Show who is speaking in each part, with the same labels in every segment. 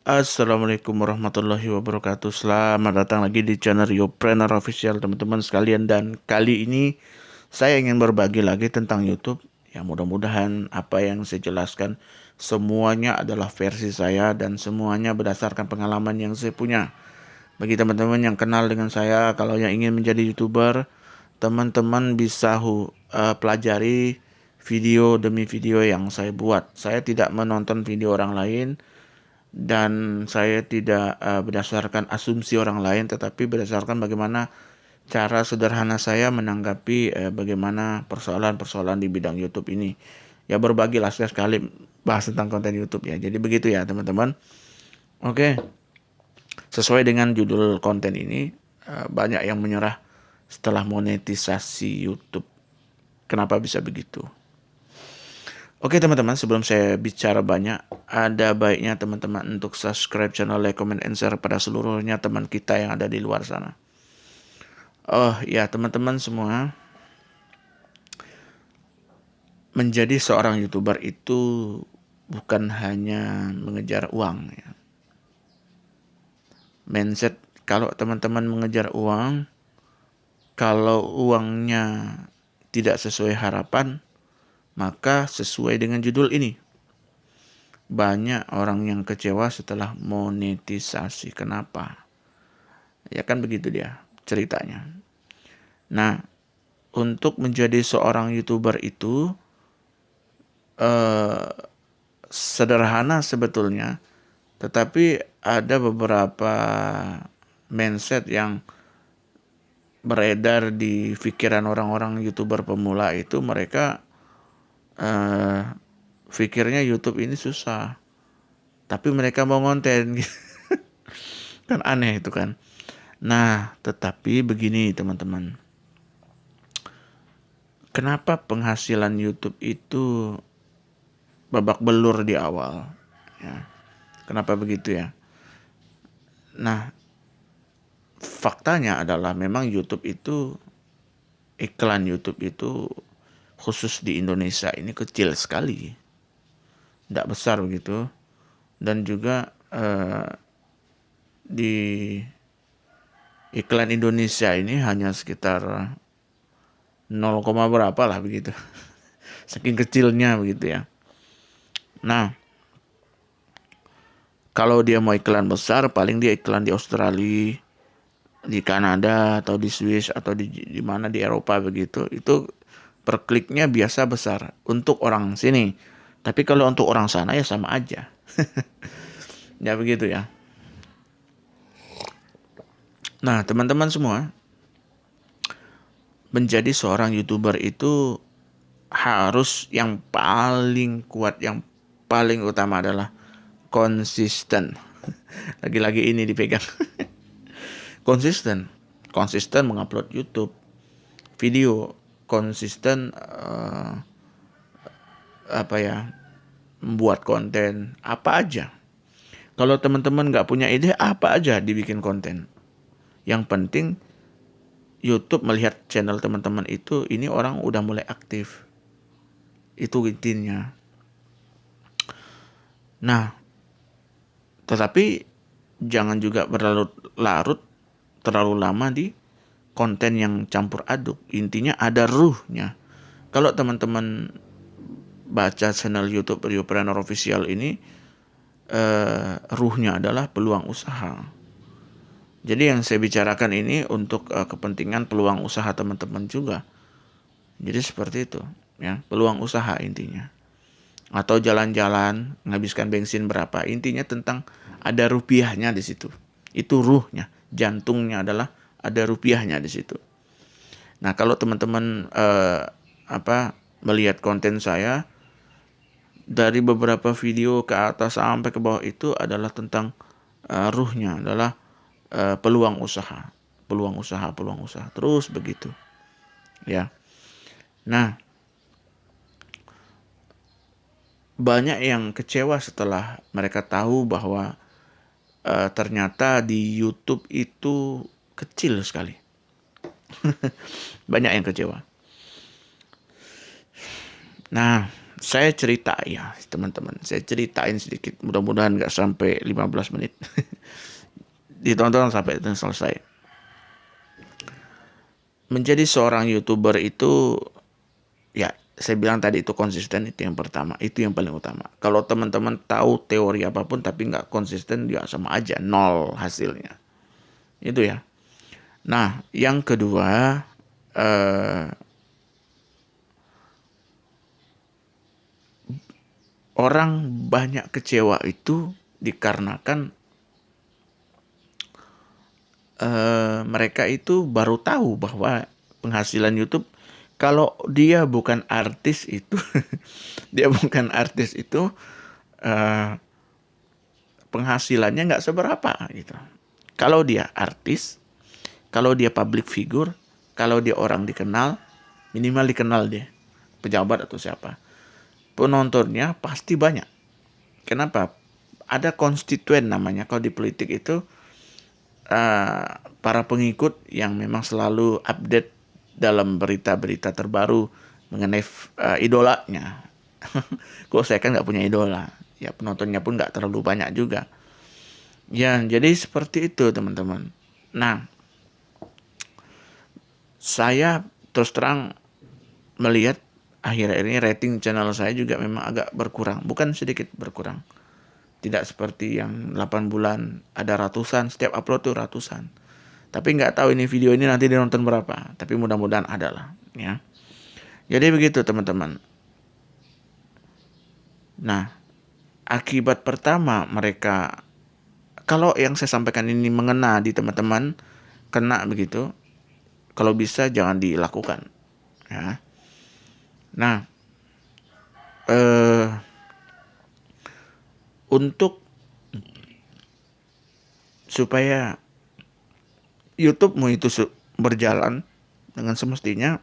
Speaker 1: Assalamualaikum warahmatullahi wabarakatuh. Selamat datang lagi di channel Yopreneur Official, teman-teman sekalian. Dan kali ini saya ingin berbagi lagi tentang YouTube. Ya, mudah-mudahan apa yang saya jelaskan semuanya adalah versi saya dan semuanya berdasarkan pengalaman yang saya punya. Bagi teman-teman yang kenal dengan saya, kalau yang ingin menjadi YouTuber, teman-teman bisa pelajari video demi video yang saya buat. Saya tidak menonton video orang lain dan saya tidak berdasarkan asumsi orang lain, tetapi berdasarkan bagaimana cara sederhana saya menanggapi bagaimana persoalan-persoalan di bidang YouTube ini. Ya, berbagilah sekali bahas tentang konten YouTube ya. Jadi begitu ya teman-teman. Oke, sesuai dengan judul konten ini, banyak yang menyerah setelah monetisasi YouTube. Kenapa bisa begitu? Oke teman-teman, sebelum saya bicara banyak, ada baiknya teman-teman untuk subscribe channel, like, comment, and share pada seluruhnya teman kita yang ada di luar sana. Oh ya teman-teman semua, menjadi seorang YouTuber itu bukan hanya mengejar uang ya. Mindset kalau teman-teman mengejar uang, kalau uangnya tidak sesuai harapan, maka sesuai dengan judul ini, banyak orang yang kecewa setelah monetisasi. Kenapa? Ya kan begitu dia ceritanya. Nah, untuk menjadi seorang YouTuber itu eh, sederhana sebetulnya, tetapi ada beberapa mindset yang beredar di pikiran orang-orang YouTuber pemula itu. Mereka eh, pikirnya YouTube ini susah, tapi mereka mau konten. Kan aneh itu kan. Nah, tetapi begini teman-teman. Kenapa penghasilan YouTube itu babak belur di awal? Ya, kenapa begitu ya? Nah, faktanya adalah memang iklan YouTube itu khusus di Indonesia ini kecil sekali, tidak besar begitu. Dan juga di iklan Indonesia ini hanya sekitar 0, berapa lah begitu. Saking kecilnya begitu ya. Nah, kalau dia mau iklan besar, paling dia iklan di Australia, di Kanada, atau di Swiss, atau di mana di Eropa begitu. Itu per kliknya biasa besar untuk orang sini. Tapi kalau untuk orang sana ya sama aja. Ya begitu ya. Nah, teman-teman semua, menjadi seorang YouTuber itu harus yang paling kuat, yang paling utama adalah konsisten. Lagi-lagi ini dipegang. Konsisten. Konsisten mengupload YouTube video, konsisten apa ya, membuat konten apa aja. Kalau teman-teman nggak punya ide, apa aja dibikin konten. Yang penting YouTube melihat channel teman-teman itu, ini orang udah mulai aktif. Itu intinya. Nah, tetapi jangan juga berlarut-larut terlalu lama di konten yang campur aduk. Intinya ada ruhnya. Kalau teman-teman baca channel YouTube Riopreneur Official ini, ruhnya adalah peluang usaha. Jadi yang saya bicarakan ini untuk kepentingan peluang usaha teman-teman juga. Jadi seperti itu, ya, peluang usaha intinya. Atau jalan-jalan, menghabiskan bensin berapa. Intinya tentang ada rupiahnya di situ. Itu ruhnya, jantungnya adalah ada rupiahnya di situ. Nah, kalau teman-teman melihat konten saya, dari beberapa video ke atas sampai ke bawah itu adalah tentang ruhnya adalah peluang usaha, peluang usaha, peluang usaha, terus begitu, ya. Nah, banyak yang kecewa setelah mereka tahu bahwa ternyata di YouTube itu kecil sekali. Banyak yang kecewa. Nah, saya cerita ya teman-teman, saya ceritain sedikit, mudah-mudahan nggak sampai 15 menit. Ditonton sampai itu selesai. Menjadi seorang YouTuber itu, ya saya bilang tadi, itu konsisten, itu yang pertama, itu yang paling utama. Kalau teman-teman tahu teori apapun tapi nggak konsisten, ya sama aja, nol hasilnya. Itu ya. Nah, yang kedua, eh, orang banyak kecewa itu dikarenakan mereka itu baru tahu bahwa penghasilan YouTube, kalau dia bukan artis itu, dia bukan artis itu, eh, penghasilannya nggak seberapa gitu. Kalau dia artis, kalau dia public figure, kalau dia orang dikenal, minimal dikenal dia, pejabat atau siapa, penontonnya pasti banyak. Kenapa? Ada konstituen namanya kalau di politik itu, para pengikut yang memang selalu update dalam berita-berita terbaru mengenai idolanya. Kalau saya kan nggak punya idola, ya penontonnya pun nggak terlalu banyak juga. Ya, jadi seperti itu teman-teman. Nah, saya terus terang melihat akhir-akhir ini rating channel saya juga memang agak berkurang, bukan sedikit berkurang. Tidak seperti yang 8 bulan ada ratusan, setiap upload tuh ratusan. Tapi nggak tahu ini video ini nanti dinonton berapa. Tapi mudah-mudahan ada lah, ya. Jadi begitu teman-teman. Nah, akibat pertama mereka, kalau yang saya sampaikan ini mengena di teman-teman, kena begitu, kalau bisa jangan dilakukan, ya. Nah, eh, untuk supaya YouTube-mu itu berjalan dengan semestinya,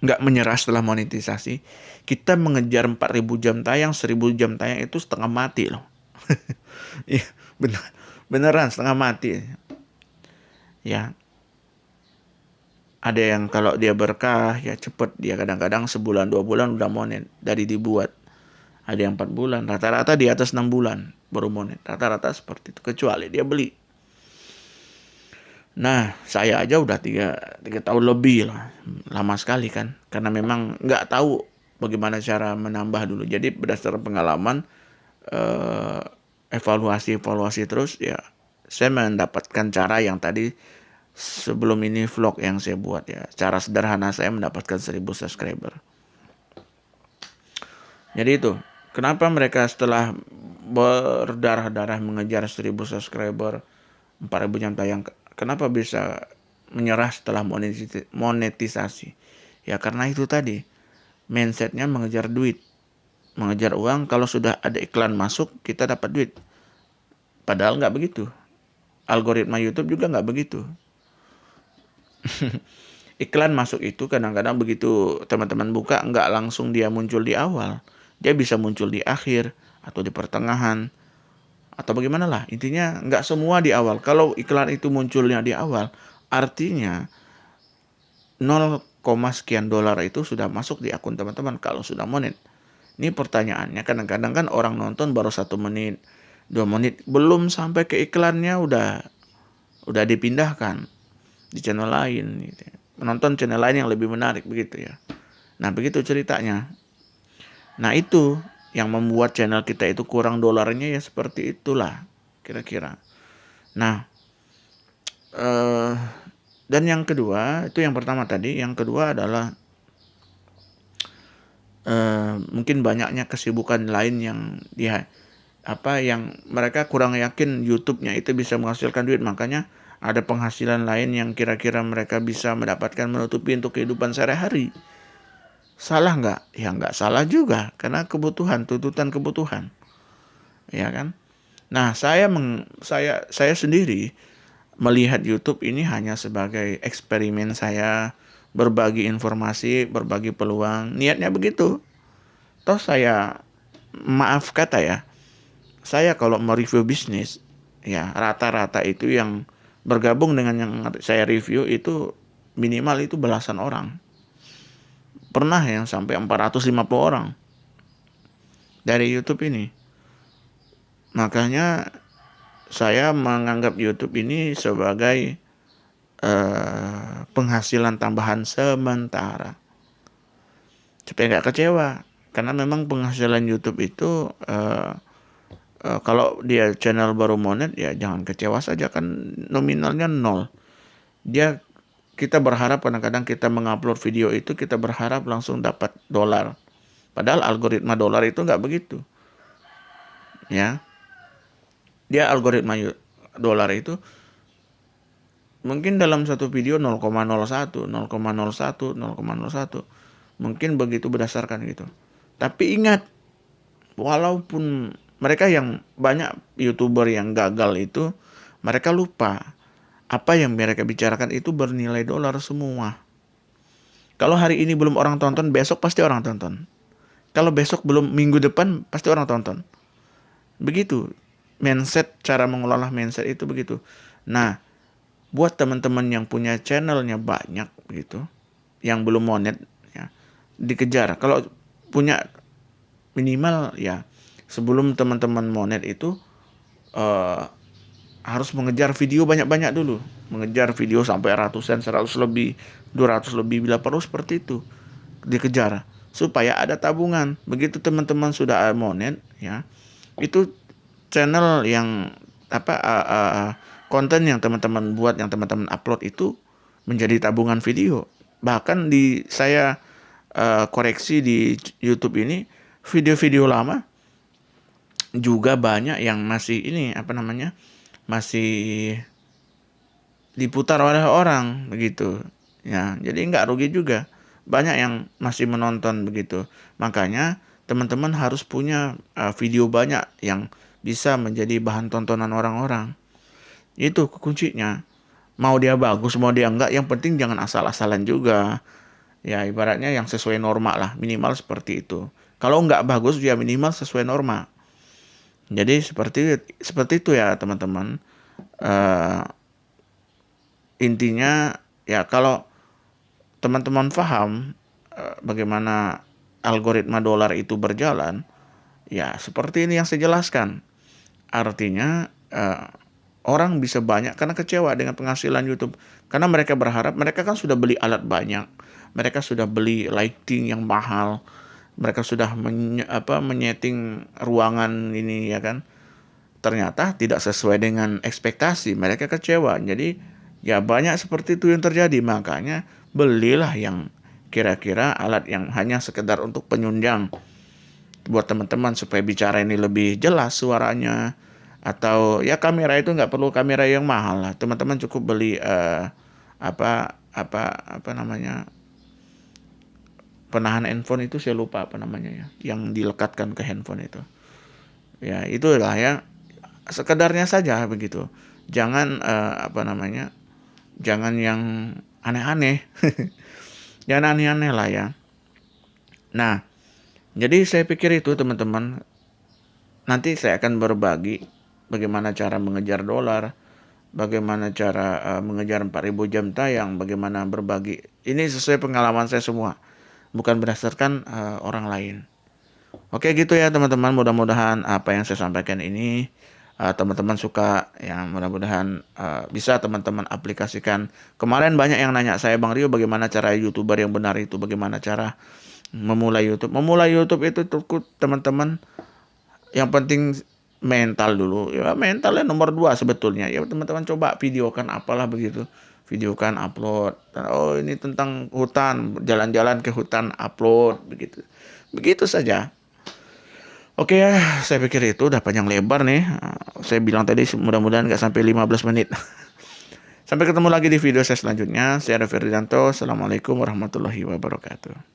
Speaker 1: nggak menyerah setelah monetisasi, kita mengejar 4.000 jam tayang, 1.000 jam tayang itu setengah mati loh. Iya, beneran setengah mati. Ya, ada yang kalau dia berkah ya cepet, dia kadang-kadang sebulan 2 bulan udah monet dari dibuat. Ada yang 4 bulan, rata-rata di atas 6 bulan baru monet. Rata-rata seperti itu, kecuali dia beli. Nah, saya aja udah tiga tahun lebih lah, lama sekali kan, karena memang nggak tahu bagaimana cara menambah dulu. Jadi berdasarkan pengalaman, eh, evaluasi terus, ya saya mendapatkan cara yang tadi sebelum ini vlog yang saya buat, ya cara sederhana saya mendapatkan 1.000 subscriber. Jadi itu kenapa mereka setelah berdarah-darah mengejar 1.000 subscriber, 4.000 jam tayang, kenapa bisa menyerah setelah monetisasi? Ya karena itu tadi, mindsetnya mengejar duit, mengejar uang. Kalau sudah ada iklan masuk, kita dapat duit. Padahal nggak begitu. Algoritma YouTube juga nggak begitu. Iklan masuk itu kadang-kadang begitu teman-teman buka, nggak langsung dia muncul di awal. Dia bisa muncul di akhir atau di pertengahan atau bagaimana lah. Intinya nggak semua di awal. Kalau iklan itu munculnya di awal, artinya 0, sekian dolar itu sudah masuk di akun teman-teman kalau sudah monet. Ini pertanyaannya, kadang-kadang kan orang nonton baru 1 menit, 2 menit, belum sampai ke iklannya udah dipindahkan di channel lain gitu. Menonton channel lain yang lebih menarik begitu ya. Nah, begitu ceritanya. Nah, itu yang membuat channel kita itu kurang dolarnya, ya seperti itulah kira-kira. Nah, eh dan yang kedua, itu yang pertama tadi, yang kedua adalah mungkin banyaknya kesibukan lain yang dia yang mereka kurang yakin YouTube-nya itu bisa menghasilkan duit, makanya ada penghasilan lain yang kira-kira mereka bisa mendapatkan menutupi untuk kehidupan sehari-hari. Salah nggak? Ya nggak salah juga, karena kebutuhan, tuntutan kebutuhan, ya kan? Nah, saya sendiri melihat YouTube ini hanya sebagai eksperimen saya, berbagi informasi, berbagi peluang, niatnya begitu. Toh saya, maaf kata ya, saya kalau mereview bisnis, ya rata-rata itu yang bergabung dengan yang saya review itu minimal itu belasan orang. Pernah yang sampai 450 orang dari YouTube ini. Makanya saya menganggap YouTube ini sebagai penghasilan tambahan sementara. Supaya nggak kecewa. Karena memang penghasilan YouTube itu kalau dia channel baru monet ya jangan kecewa saja, kan nominalnya nol. Kita berharap kadang-kadang kita mengupload video itu kita berharap langsung dapat dolar. Padahal algoritma dolar itu nggak begitu. Ya. Dia algoritma dolar itu mungkin dalam satu video 0,01, 0,01, 0,01. Mungkin begitu berdasarkan gitu. Tapi ingat, walaupun mereka yang banyak YouTuber yang gagal itu, mereka lupa apa yang mereka bicarakan itu bernilai dolar semua. Kalau hari ini belum orang tonton, besok pasti orang tonton. Kalau besok belum, minggu depan pasti orang tonton. Begitu. Mindset, cara mengelola mindset itu begitu. Nah, buat teman-teman yang punya channelnya banyak gitu, yang belum monet, ya, dikejar. Kalau punya minimal ya, sebelum teman-teman monet itu harus mengejar video banyak-banyak dulu. Mengejar video sampai ratusan, 100 lebih, 200 lebih bila perlu seperti itu. Dikejar supaya ada tabungan. Begitu teman-teman sudah monet ya, itu channel yang konten yang teman-teman buat, yang teman-teman upload itu menjadi tabungan video. Bahkan saya koreksi di YouTube ini, video-video lama juga banyak yang masih masih diputar oleh orang begitu. Ya, jadi nggak rugi juga. Banyak yang masih menonton begitu. Makanya teman-teman harus punya video banyak yang bisa menjadi bahan tontonan orang-orang. Itu kuncinya. Mau dia bagus, mau dia enggak, yang penting jangan asal-asalan juga. Ya, ibaratnya yang sesuai norma lah, minimal seperti itu. Kalau enggak bagus, ya minimal sesuai norma. Jadi seperti itu ya teman-teman. Intinya ya, kalau teman-teman paham bagaimana algoritma dolar itu berjalan, ya seperti ini yang saya jelaskan. Artinya orang bisa banyak karena kecewa dengan penghasilan YouTube. Karena mereka berharap, mereka kan sudah beli alat banyak, mereka sudah beli lighting yang mahal, mereka sudah menyeting ruangan ini ya kan. Ternyata tidak sesuai dengan ekspektasi, mereka kecewa. Jadi ya banyak seperti itu yang terjadi. Makanya belilah yang kira-kira alat yang hanya sekedar untuk penyunjang buat teman-teman supaya bicara ini lebih jelas suaranya. Atau ya kamera itu nggak perlu kamera yang mahal lah, teman-teman cukup beli apa namanya, penahan handphone itu, saya lupa apa namanya ya, yang dilekatkan ke handphone itu. Ya itulah ya, sekedarnya saja begitu. Jangan jangan yang aneh-aneh. Jangan aneh-aneh lah ya. Nah, jadi saya pikir itu teman-teman. Nanti saya akan berbagi bagaimana cara mengejar dolar, bagaimana cara mengejar 4.000 jam tayang, bagaimana berbagi. Ini sesuai pengalaman saya semua, bukan berdasarkan orang lain. Oke gitu ya teman-teman, mudah-mudahan apa yang saya sampaikan ini teman-teman suka, yang mudah-mudahan bisa teman-teman aplikasikan. Kemarin banyak yang nanya saya, Bang Rio, bagaimana cara YouTuber yang benar itu, bagaimana cara memulai YouTube. Memulai YouTube itu teman-teman, yang penting mental dulu. Ya mentalnya nomor 2 sebetulnya. Ya teman-teman coba videokan apalah begitu. Videokan, upload. Oh ini tentang hutan, jalan-jalan ke hutan, upload begitu. Begitu saja. Oke ya, saya pikir itu udah panjang lebar nih. Saya bilang tadi mudah-mudahan nggak sampai 15 menit. Sampai ketemu lagi di video saya selanjutnya. Saya Ferdinando. Assalamualaikum warahmatullahi wabarakatuh.